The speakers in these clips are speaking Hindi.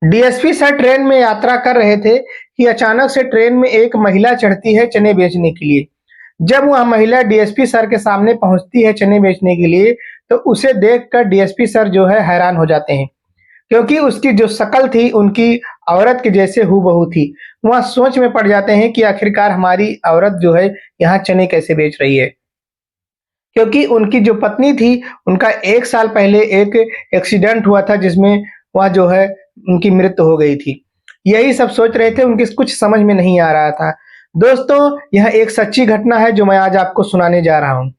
डीएसपी सर ट्रेन में यात्रा कर रहे थे कि अचानक से ट्रेन में एक महिला चढ़ती है चने बेचने के लिए। जब वह महिला डीएसपी सर के सामने पहुंचती है चने बेचने के लिए, तो उसे देखकर डीएसपी सर जो है हैरान हो जाते हैं, क्योंकि उसकी जो शक्ल थी उनकी औरत के जैसे हूबहू थी। वह सोच में पड़ जाते हैं कि आखिरकार हमारी औरत जो है यहाँ चने कैसे बेच रही है। क्योंकि उनकी जो पत्नी थी, उनका 1 साल पहले एक एक्सीडेंट हुआ था जिसमें वह जो है उनकी मृत्यु हो गई थी। यही सब सोच रहे थे, उनकी कुछ समझ में नहीं आ रहा था। दोस्तों, यह एक सच्ची घटना है जो मैं आज आपको सुनाने जा रहा हूँ।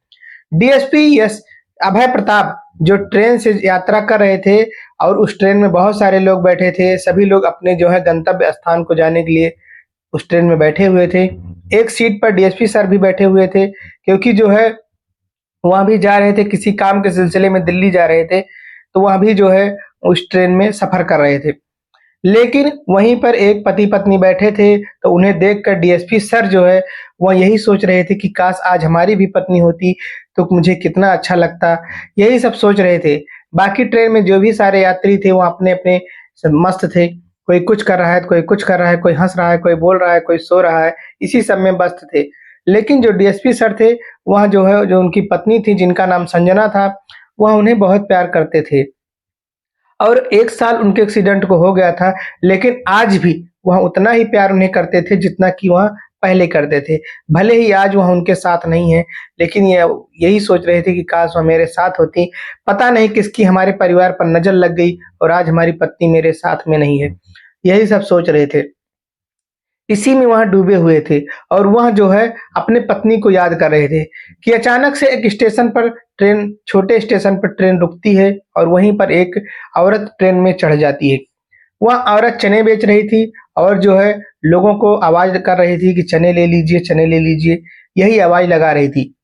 डीएसपी यस अभय प्रताप जो ट्रेन से यात्रा कर रहे थे और उस ट्रेन में बहुत सारे लोग बैठे थे। सभी लोग अपने जो है गंतव्य स्थान को जाने के लिए उस ट्रेन में बैठे हुए थे। एक सीट पर डीएसपी सर भी बैठे हुए थे, क्योंकि जो है वहाँ भी जा रहे थे, किसी काम के सिलसिले में दिल्ली जा रहे थे, तो वह भी जो है उस ट्रेन में सफ़र कर रहे थे। लेकिन वहीं पर एक पति-पत्नी बैठे थे, तो उन्हें देखकर डीएसपी सर जो है, वह यही सोच रहे थे कि काश आज हमारी भी पत्नी होती, तो मुझे कितना अच्छा लगता। यही सब सोच रहे थे। बाकी ट्रेन में जो भी सारे यात्री थे, वो अपने-अपने स मस्त थे। कोई कुछ कर रहा है, कोई कुछ कर रहा है, कोई हँस रहा है, कोई बोल रहा है, कोई सो रहा है, इसी सब में व्यस्त थे। लेकिन जो डीएसपी सर थे, वह जो है, जो उनकी पत्नी थी, जिनका नाम संजना था, वह उन्हें बहुत प्यार करते थे। और 1 साल उनके एक्सीडेंट को हो गया था, लेकिन आज भी वह उतना ही प्यार उन्हें करते थे जितना कि वह पहले करते थे। भले ही आज वह उनके साथ नहीं है, लेकिन यही सोच रहे थे कि काश वह मेरे साथ होती। पता नहीं किसकी हमारे परिवार पर नज़र लग गई और आज हमारी पत्नी मेरे साथ में नहीं है। यही सब सोच रहे थे। इसी में वह डूबे हुए थे और वह जो है अपने पत्नी को याद कर रहे थे कि अचानक से एक स्टेशन पर ट्रेन छोटे स्टेशन पर ट्रेन रुकती है और वहीं पर एक औरत ट्रेन में चढ़ जाती है। वह औरत चने बेच रही थी और जो है लोगों को आवाज़ कर रही थी कि चने ले लीजिए, चने ले लीजिए, यही आवाज़ लगा रही थी।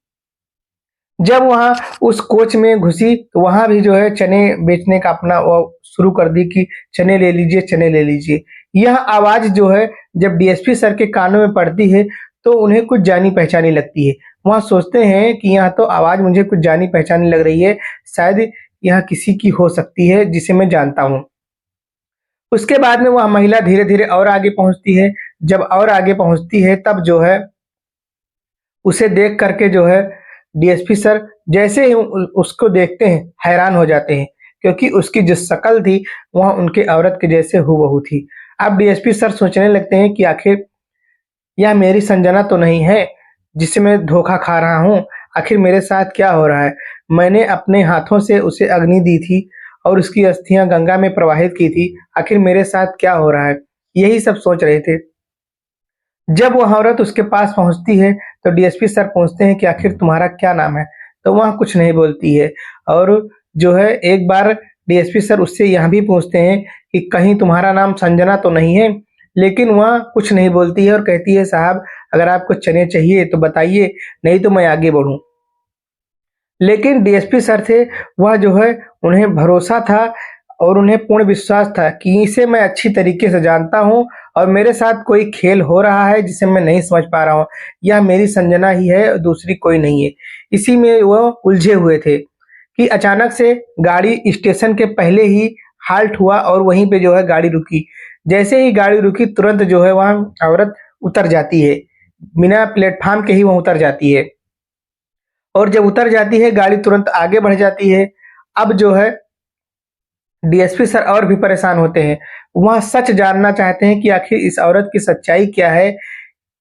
जब वहाँ उस कोच में घुसी, तो वहाँ भी जो है चने बेचने का अपना वो शुरू कर दी कि चने ले लीजिए, चने ले लीजिए। यह आवाज़ जो है जब डीएसपी सर के कानों में पड़ती है, तो उन्हें कुछ जानी-पहचानी लगती है। वह सोचते हैं कि यह तो आवाज़ मुझे कुछ जानी-पहचानी लग रही है, शायद यह किसी की हो सकती है जिसे मैं जानता हूँ। उसके बाद में वह महिला धीरे-धीरे और आगे पहुँचती है। जब और आगे पहुँचती है, तब जो है उसे देख कर के जो है डीएसपी सर जैसे ही उसको देखते हैं, हैरान हो जाते हैं, क्योंकि उसकी जो शक्ल थी, वह उनके औरत के जैसे हूबहू थी। अब डीएसपी सर सोचने लगते हैं कि आखिर यह मेरी संजना तो नहीं है, जिसे मैं धोखा खा रहा हूँ। आखिर मेरे साथ क्या हो रहा है? मैंने अपने हाथों से उसे अग्नि दी थी और उसकी अस्थियाँ गंगा में प्रवाहित की थी। आखिर मेरे साथ क्या हो रहा है? यही सब सोच रहे थे। जब वह औरत उसके पास पहुँचती है, तो डीएसपी सर पूछते हैं कि आखिर तुम्हारा क्या नाम है? तो वह कुछ नहीं बोलती है और जो है एक बार डीएसपी सर उससे यह भी पूछते हैं कि कहीं तुम्हारा नाम संजना तो नहीं है? लेकिन वह कुछ नहीं बोलती है और कहती है, साहब अगर आपको चने चाहिए तो बताइए, नहीं तो मैं आगे बढ़ूँ। लेकिन डीएसपी सर थे, वह जो है उन्हें भरोसा था और उन्हें पूर्ण विश्वास था कि इसे मैं अच्छी तरीके से जानता हूँ और मेरे साथ कोई खेल हो रहा है जिसे मैं नहीं समझ पा रहा हूँ। यह मेरी संजना ही है और दूसरी कोई नहीं है। इसी में वो उलझे हुए थे कि अचानक से गाड़ी स्टेशन के पहले ही हाल्ट हुआ और वहीं पे जो है गाड़ी रुकी। जैसे ही गाड़ी रुकी, तुरंत जो है वहाँ औरत उतर जाती है। बिना प्लेटफ़ॉर्म के ही वो उतर जाती है। और जब उतर जाती है, गाड़ी तुरंत आगे बढ़ जाती है। अब जो है डीएसपी सर और भी परेशान होते हैं। वह सच जानना चाहते हैं कि आखिर इस औरत की सच्चाई क्या है?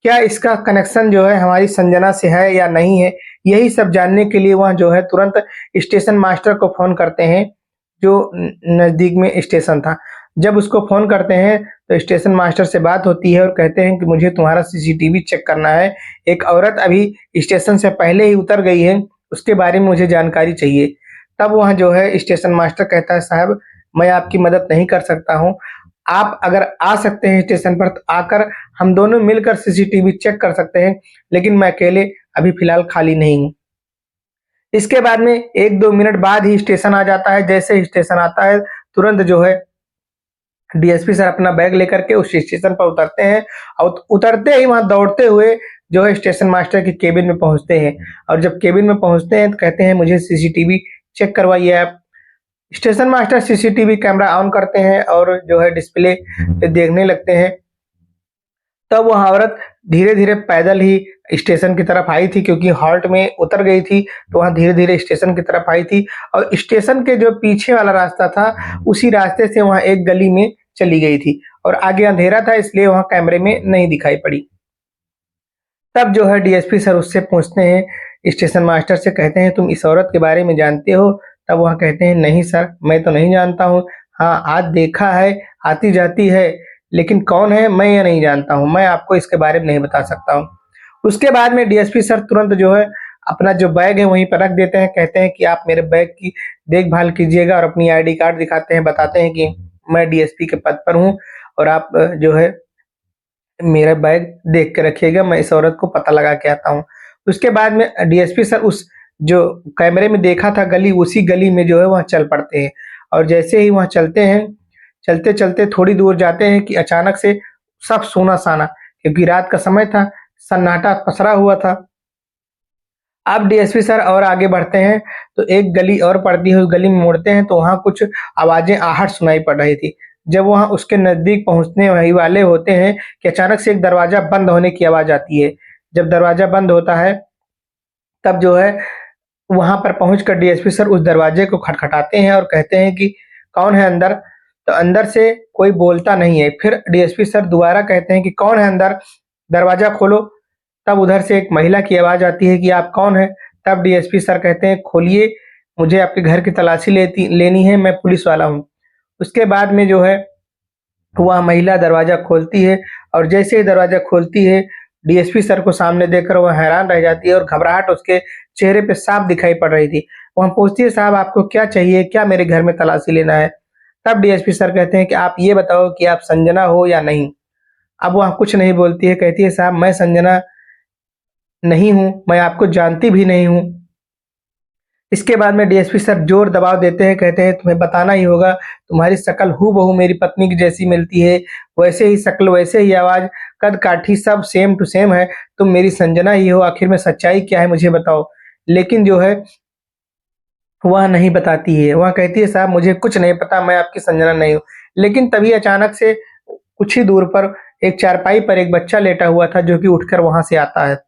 क्या इसका कनेक्शन जो है हमारी संजना से है या नहीं है? यही सब जानने के लिए वह जो है तुरंत स्टेशन मास्टर को फ़ोन करते हैं, जो न नज़दीक में स्टेशन था। जब उसको फ़ोन करते हैं, तो स्टेशन मास्टर से बात होती है और कहते हैं कि मुझे तुम्हारा सीसीटीवी चेक करना है। एक औरत अभी स्टेशन से पहले ही उतर गई है, उसके बारे में मुझे जानकारी चाहिए। तब वह जो है स्टेशन मास्टर कहता है, साहब मैं आपकी मदद नहीं कर सकता हूँ। आप अगर आ सकते हैं स्टेशन पर, तो आकर हम दोनों मिलकर सीसीटीवी चेक कर सकते हैं, लेकिन मैं अकेले अभी फ़िलहाल खाली नहीं हूँ। इसके बाद में 1-2 मिनट बाद ही स्टेशन आ जाता है। जैसे ही स्टेशन आता है, तुरंत जो है डीएसपी सर अपना बैग लेकर के उस स्टेशन पर उतरते हैं और उतरते ही वहाँ दौड़ते हुए जो है स्टेशन मास्टर के केबिन में पहुँचते हैं और जब केबिन में पहुँचते हैं, तो कहते हैं मुझे सीसीटीवी चेक करवाइए आप। Station master CCTV camera on करते हैं और जो है डिस्प्ले पे देखने लगते हैं। तब वह औरत धीरे-धीरे पैदल ही स्टेशन की तरफ आई थी, क्योंकि हॉल्ट में उतर गई थी, तो वहाँ धीरे-धीरे स्टेशन की तरफ आई थी और स्टेशन के जो पीछे वाला रास्ता था, उसी रास्ते से वहाँ एक गली में चली गई थी और आगे अंधेरा था, इसलिए वहाँ कैमरे में नहीं दिखाई पड़ी। तब जो है डीएसपी सर उससे पूछते हैं, स्टेशन मास्टर से कहते हैं, तुम इस औरत के बारे में जानते हो? तब वह कहते हैं, नहीं सर, मैं तो नहीं जानता हूँ। हाँ, आज देखा है, आती-जाती है, लेकिन कौन है मैं ये नहीं जानता हूँ। मैं आपको इसके बारे में नहीं बता सकता हूँ। उसके बाद में डीएसपी सर तुरंत जो है अपना जो बैग है वहीं पर रख देते हैं, कहते हैं कि आप मेरे बैग की देखभाल कीजिएगा और अपनी आईडी कार्ड दिखाते हैं, बताते हैं कि मैं डीएसपी के पद पर हूँ और आप जो है मेरा बैग देख के रखिएगा, मैं इस औरत को पता लगा के आता हूँ। उसके बाद में डीएसपी सर उस जो कैमरे में देखा था गली, उसी गली में जो है वहाँ चल पड़ते हैं और जैसे ही वहाँ चलते हैं, चलते-चलते थोड़ी दूर जाते हैं कि अचानक से सब सूना-साना, क्योंकि रात का समय था, सन्नाटा पसरा हुआ था। अब डीएसपी सर और आगे बढ़ते हैं, तो एक गली और पड़ती है, उस गली में मुड़ते हैं, तो वहाँ कुछ आवाज़ें आहट सुनाई पड़ रही थी। जब वहाँ उसके नज़दीक पहुँचने ही वाले होते हैं कि अचानक से एक दरवाज़ा बंद होने की आवाज़ आती है। जब दरवाज़ा बंद होता है, तब जो है वहाँ पर पहुँचकर डीएसपी सर उस दरवाजे को खटखटाते हैं और कहते हैं कि कौन है अंदर? तो अंदर से कोई बोलता नहीं है। फिर डीएसपी सर दोबारा कहते हैं कि कौन है अंदर? दरवाज़ा खोलो। तब उधर से एक महिला की आवाज़ आती है कि आप कौन हैं? तब डीएसपी सर कहते हैं, खोलिए, मुझे आपके घर की तलाशी लेनी है, मैं पुलिस वाला हूँ। उसके बाद में जो है वह महिला दरवाज़ा खोलती है और जैसे ही दरवाज़ा खोलती है, डीएसपी सर को सामने देखकर वह हैरान रह जाती है और घबराहट उसके चेहरे पे साफ दिखाई पड़ रही थी। वह पूछती है, साहब आपको क्या चाहिए? क्या मेरे घर में तलाशी लेना है? तब डीएसपी सर कहते हैं कि आप ये बताओ कि आप संजना हो या नहीं? अब वह कुछ नहीं बोलती है, कहती है, साहब मैं संजना नहीं हूँ, मैं आपको जानती भी नहीं हूँ। इसके बाद में डीएसपी सर ज़ोर दबाव देते हैं, कहते हैं तुम्हें बताना ही होगा, तुम्हारी शक्ल हूबहू मेरी पत्नी की जैसी मिलती है, वैसे ही शक्ल, वैसे ही आवाज़, कद-काठी सब सेम टू सेम है, तुम मेरी संजना ही हो, आखिर में सच्चाई क्या है मुझे बताओ? लेकिन जो है वह नहीं बताती है, वह कहती है, साहब मुझे कुछ नहीं पता, मैं आपकी संजना नहीं हूँ। लेकिन तभी अचानक से कुछ ही दूर पर एक चारपाई पर एक बच्चा लेटा हुआ था, जो कि उठकर वहाँ से आता है।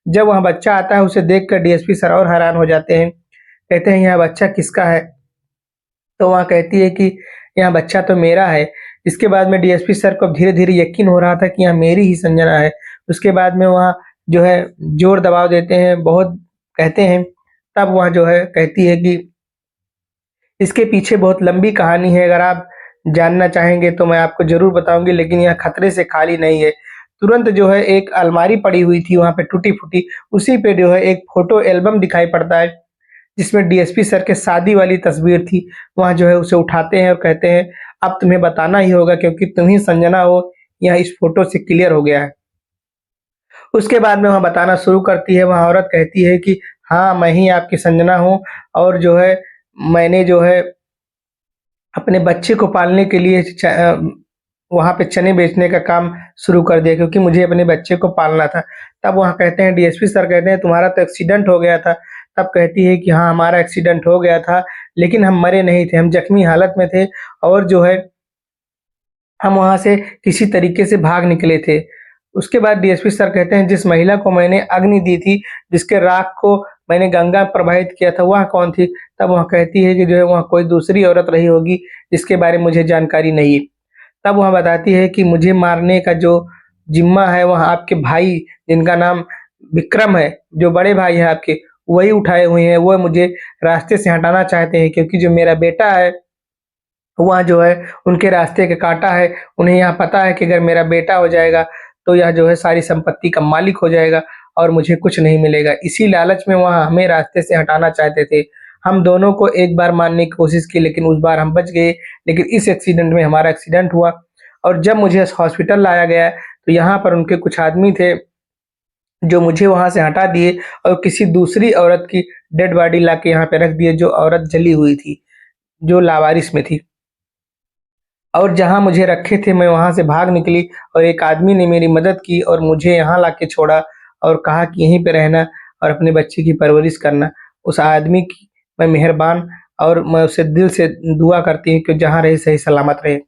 जब वह बच्चा आता है, उसे देखकर डीएसपी सर और हैरान हो जाते हैं। कहते हैं, यह बच्चा किसका है? तो वहाँ कहती है कि यह बच्चा तो मेरा है। इसके बाद में डीएसपी सर को धीरे-धीरे यकीन हो रहा था कि यह मेरी ही संजना है। उसके बाद में वहाँ जो है ज़ोर दबाव देते हैं, बहुत कहते हैं, तब वह जो है कहती है कि इसके पीछे बहुत लंबी कहानी है, अगर आप जानना चाहेंगे तो मैं आपको ज़रूर बताऊँगी, लेकिन यह खतरे से खाली नहीं है। तुरंत जो है एक अलमारी पड़ी हुई थी वहाँ पे टूटी-फूटी, उसी पे जो है एक फ़ोटो एल्बम दिखाई पड़ता है, जिसमें डीएसपी सर के शादी वाली तस्वीर थी। वहाँ जो है उसे उठाते हैं और कहते हैं, अब तुम्हें बताना ही होगा क्योंकि तुम ही संजना हो, यह इस फ़ोटो से क्लियर हो गया है। उसके बाद में वह बताना शुरू करती है, वह औरत कहती है कि हाँ, मैं ही आपकी संजना हूँ और जो है मैंने जो है अपने बच्चे को पालने के लिए वहाँ पे चने बेचने का काम शुरू कर दिया, क्योंकि मुझे अपने बच्चे को पालना था। तब वहाँ कहते हैं डीएसपी सर कहते हैं, तुम्हारा तो एक्सीडेंट हो गया था। तब कहती है कि हाँ, हमारा एक्सीडेंट हो गया था, लेकिन हम मरे नहीं थे, हम जख्मी हालत में थे और जो है हम वहाँ से किसी तरीके से भाग निकले थे। उसके बाद डीएसपी सर कहते हैं, जिस महिला को मैंने अग्नि दी थी, जिसके राख को मैंने गंगा प्रवाहित किया था, वह कौन थी? तब वह कहती है कि जो है वह कोई दूसरी औरत रही होगी, जिसके बारे में मुझे जानकारी नहीं है। तब वह बताती है कि मुझे मारने का जो ज़िम्मा है वह आपके भाई, जिनका नाम विक्रम है, जो बड़े भाई हैं आपके, वही उठाए हुए हैं। वो मुझे रास्ते से हटाना चाहते हैं, क्योंकि जो मेरा बेटा है वहाँ जो है उनके रास्ते का काँटा है। उन्हें यह पता है कि अगर मेरा बेटा हो जाएगा, तो यह जो है सारी संपत्ति का मालिक हो जाएगा और मुझे कुछ नहीं मिलेगा। इसी लालच में वह हमें रास्ते से हटाना चाहते थे। हम दोनों को एक बार मारने की कोशिश की, लेकिन उस बार हम बच गए। लेकिन इस एक्सीडेंट में हमारा एक्सीडेंट हुआ और जब मुझे हॉस्पिटल लाया गया, तो यहाँ पर उनके कुछ आदमी थे, जो मुझे वहाँ से हटा दिए और किसी दूसरी औरत की डेड बॉडी लाके यहाँ पे रख दिए, जो औरत जली हुई थी, जो लावारिस में थी। और जहाँ मुझे रखे थे मैं वहाँ से भाग निकली और एक आदमी ने मेरी मदद की और मुझे यहाँ लाके छोड़ा और कहा कि यहीं पे रहना और अपने बच्चे की परवरिश करना। उस आदमी की मैं मेहरबान और मैं उससे दिल से दुआ करती हूँ कि जहाँ रहे सही सलामत रहे।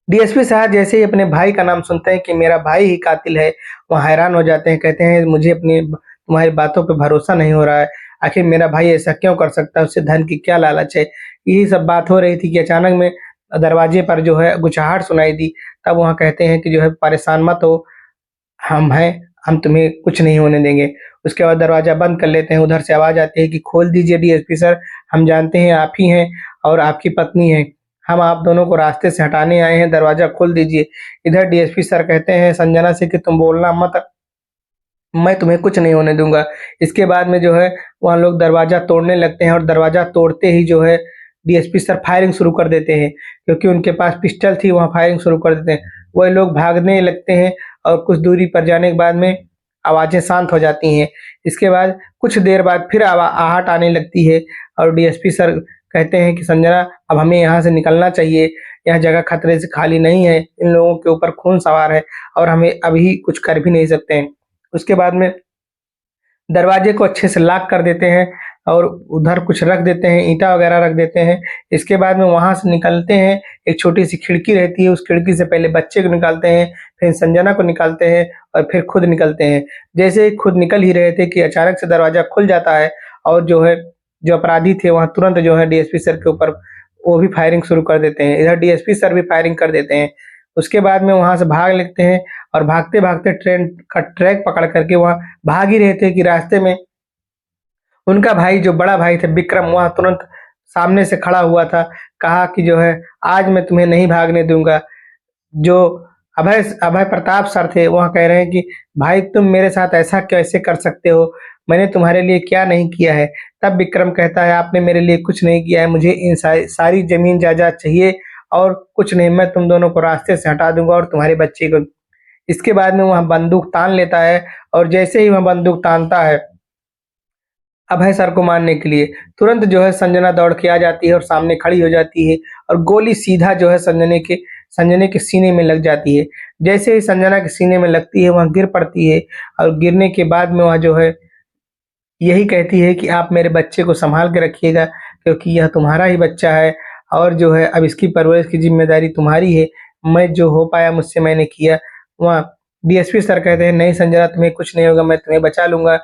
डीएसपी साहब जैसे ही अपने भाई का नाम सुनते हैं कि मेरा भाई ही कातिल है, वो हैरान हो जाते हैं, कहते हैं मुझे अपनी तुम्हारी बातों पे भरोसा नहीं हो रहा है। आखिर मेरा भाई ऐसा क्यों कर सकता है? उसे धन की क्या लालच है? यही सब बात हो रही थी कि अचानक में दरवाजे पर जो है गुचाहट सुनाई दी। तब वहाँ कहते हैं कि जो है परेशान मत हो, हम हैं, हम तुम्हें कुछ नहीं होने देंगे। उसके बाद दरवाज़ा बंद कर लेते हैं, उधर से आवाज़ आती है कि खोल दीजिए डीएसपी सर, हम जानते हैं आप ही हैं और आपकी पत्नी हैं। हम आप दोनों को रास्ते से हटाने आए हैं, दरवाज़ा खोल दीजिए। इधर डीएसपी सर कहते हैं संजना से कि तुम बोलना मत, मैं तुम्हें कुछ नहीं होने दूँगा। इसके बाद में जो है वहाँ लोग दरवाज़ा तोड़ने लगते हैं और दरवाज़ा तोड़ते ही जो है डीएसपी सर फायरिंग शुरू कर देते हैं, क्योंकि उनके पास पिस्टल थी, वहाँ फायरिंग शुरू कर देते हैं। वही लोग भागने लगते हैं और कुछ दूरी पर जाने के बाद में आवाज़ें शांत हो जाती हैं। इसके बाद कुछ देर बाद फिर आहट आने लगती है और डीएसपी सर कहते हैं कि संजना, अब हमें यहाँ से निकलना चाहिए, यह जगह खतरे से खाली नहीं है, इन लोगों के ऊपर खून सवार है और हमें अभी कुछ कर भी नहीं सकते हैं। उसके बाद में दरवाजे को अच्छे से लॉक कर देते हैं और उधर कुछ रख देते हैं, ईंटा वगैरह रख देते हैं। इसके बाद में वहाँ से निकलते हैं, एक छोटी-सी खिड़की रहती है, उस खिड़की से पहले बच्चे को निकालते हैं, फिर संजना को निकालते हैं और फिर खुद निकलते हैं। जैसे ही खुद निकल ही रहे थे कि अचानक से दरवाज़ा खुल जाता है और जो है, जो अपराधी थे वहाँ तुरंत जो है डीएसपी सर के ऊपर वो भी फायरिंग शुरू कर देते हैं। इधर डीएसपी सर भी फायरिंग कर देते हैं। उसके बाद में वहाँ से भाग लेते हैं और भागते-भागते ट्रेन का ट्रैक पकड़ कर के वहाँ भाग ही रहे थे कि रास्ते में उनका भाई जो बड़ा भाई था विक्रम वहाँ तुरंत सामने से खड़ा हुआ था। कहा कि जो है आज मैं तुम्हें नहीं भागने दूँगा। जो अभय अभय प्रताप सर थे वहाँ कह रहे हैं कि भाई तुम मेरे साथ ऐसा कैसे कर सकते हो? मैंने तुम्हारे लिए क्या नहीं किया है? तब विक्रम कहता है आपने मेरे लिए कुछ नहीं किया है, मुझे इन सारी ज़मीन जायदाद चाहिए और कुछ नहीं, मैं तुम दोनों को रास्ते से हटा दूँगा और तुम्हारे बच्चे को। इसके बाद में वह बंदूक तान लेता है और जैसे ही वह बंदूक तानता है अभय सर को मारने के लिए, तुरंत जो है संजना दौड़ के आ जाती है और सामने खड़ी हो जाती है और गोली सीधा जो है संजने के सीने में लग जाती है। जैसे ही संजना के सीने में लगती है वह गिर पड़ती है और गिरने के बाद में वह जो है यही कहती है कि आप मेरे बच्चे को सँभाल के रखिएगा, क्योंकि यह तुम्हारा ही बच्चा है और जो है अब इसकी परवरिश की ज़िम्मेदारी तुम्हारी है। मैं जो हो पाया मुझसे मैंने किया। वहाँ डीएसपी सर कहते हैं नहीं संजना, तुम्हें कुछ नहीं होगा, मैं तुम्हें बचा लूँगा।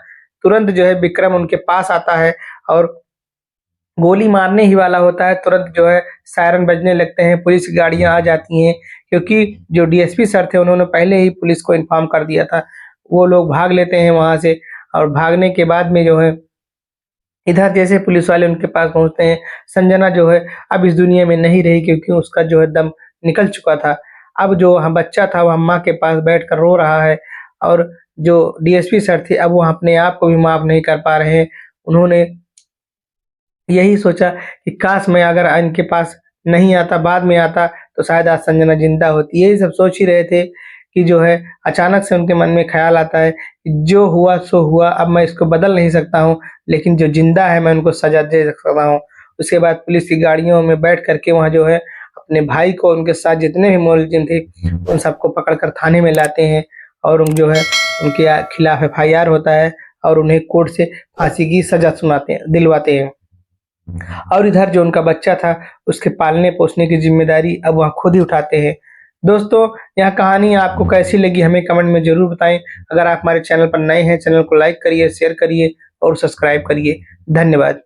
तुरंत जो है विक्रम उनके पास आता है और गोली मारने ही वाला होता है, तुरंत जो है सायरन बजने लगते हैं, पुलिस की गाड़ियाँ आ जाती हैं, क्योंकि जो डीएसपी सर थे उन्होंने पहले ही पुलिस को इन्फॉर्म कर दिया था। वो लोग भाग लेते हैं वहाँ से और भागने के बाद में जो है इधर जैसे पुलिस वाले उनके पास पहुँचते हैं, संजना जो है अब इस दुनिया में नहीं रही, क्योंकि उसका जो है दम निकल चुका था। अब जो वहाँ बच्चा था वह अम्मा के पास बैठकर रो रहा है और जो डीएसपी सर थे अब वो अपने आप को भी माफ़ नहीं कर पा रहे हैं। उन्होंने यही सोचा कि काश मैं अगर इनके पास नहीं आता, बाद में आता, तो शायद आज संजना ज़िंदा होती। यही सब सोच ही रहे थे कि जो है अचानक से उनके मन में ख़्याल आता है कि जो हुआ सो हुआ, अब मैं इसको बदल नहीं सकता हूँ, लेकिन जो ज़िंदा है मैं उनको सज़ा दे सकता हूँ। उसके बाद पुलिस की गाड़ियों में बैठ कर के वहाँ जो है अपने भाई को, उनके साथ जितने भी मुलज़िम थे, उन सबको पकड़ कर थाने में लाते हैं और उन जो है उनके खिलाफ एफआईआर होता है और उन्हें कोर्ट से फांसी की सज़ा दिलवाते हैं। और इधर जो उनका बच्चा था, उसके पालने-पोसने की ज़िम्मेदारी अब वह खुद ही उठाते हैं। दोस्तों, यह कहानी आपको कैसी लगी हमें कमेंट में ज़रूर बताएँ। अगर आप हमारे चैनल पर नए हैं, चैनल को लाइक करिए, शेयर करिए और सब्सक्राइब करिए। धन्यवाद।